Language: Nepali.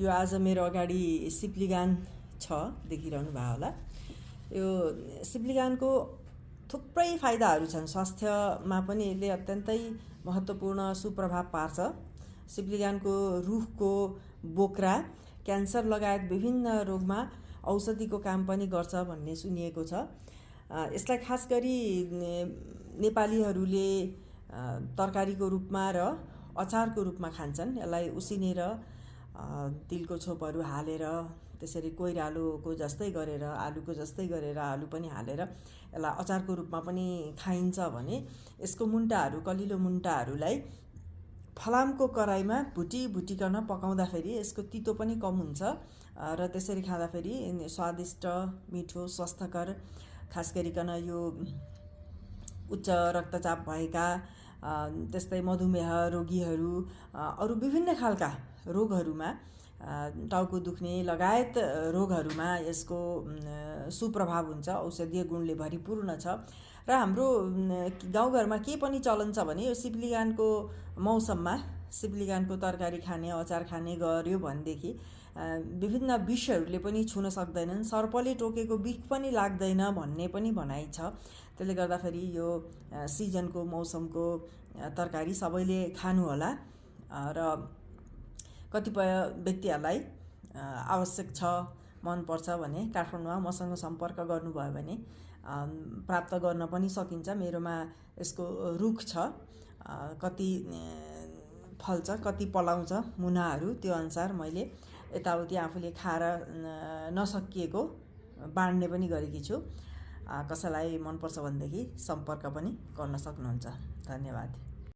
यो आज मेरो अगाडि सिप्लिगान छ देखिरहनु भयो होला। यो सिप्लिगानको थुप्रै फाइदाहरू छन्। स्वास्थ्यमा पनि यसले अत्यन्तै महत्त्वपूर्ण सुप्रभाव पार्छ। सिप्लिगानको रुखको बोक्रा क्यान्सर लगायत विभिन्न रोगमा औषधिको काम पनि गर्छ भन्ने सुनिएको छ। यसलाई खास गरी नेपालीहरूले तरकारीको रूपमा र अचारको रूपमा खान्छन्। यसलाई उसिनेर तिलको छोपहरू हालेर त्यसरी कोइरालोको जस्तै गरेर आलुको जस्तै गरेर आलु पनि हालेर यसलाई अचारको रूपमा पनि खाइन्छ भने यसको मुन्टाहरू कलिलो मुन्टाहरूलाई फलामको कराईमा भुटिकन पकाउँदाखेरि यसको तितो पनि कम हुन्छ र त्यसरी खाँदाखेरि स्वादिष्ट मिठो स्वस्थकर खास गरिकन यो उच्च रक्तचाप भएका त्यस्तै मधुमेह रोगीहरू अरू विभिन्न खालका रोगहरूमा टाउको दुख्ने लगायत रोगहरूमा यसको सुप्रभाव हुन्छ। औषधीय गुणले भरिपूर्ण छ र हाम्रो गाउँघरमा के पनि चलन छ भने यो सिप्लिगानको मौसममा सिप्लिगानको तरकारी खाने अचार खाने गर्यो भनेदेखि विभिन्न विषहरूले पनि छुन सक्दैनन्, सर्पले टोकेको बिख पनि लाग्दैन भन्ने पनि भनाइ छ। त्यसले गर्दाखेरि यो सिजनको मौसमको तरकारी सबैले खानु होला र कतिपय व्यक्तिहरूलाई आवश्यक छ मनपर्छ भने काठमाडौँमा मसँग सम्पर्क गर्नुभयो भने प्राप्त गर्न पनि सकिन्छ। मेरोमा यसको रुख छ, कति फल्छ कति पलाउँछ मुनाहरू, त्यो अनुसार मैले यताउति आफूले खाएर नसकिएको बाँड्ने पनि गरेकी छु। कसैलाई मनपर्छ भनेदेखि सम्पर्क पनि गर्न सक्नुहुन्छ। धन्यवाद।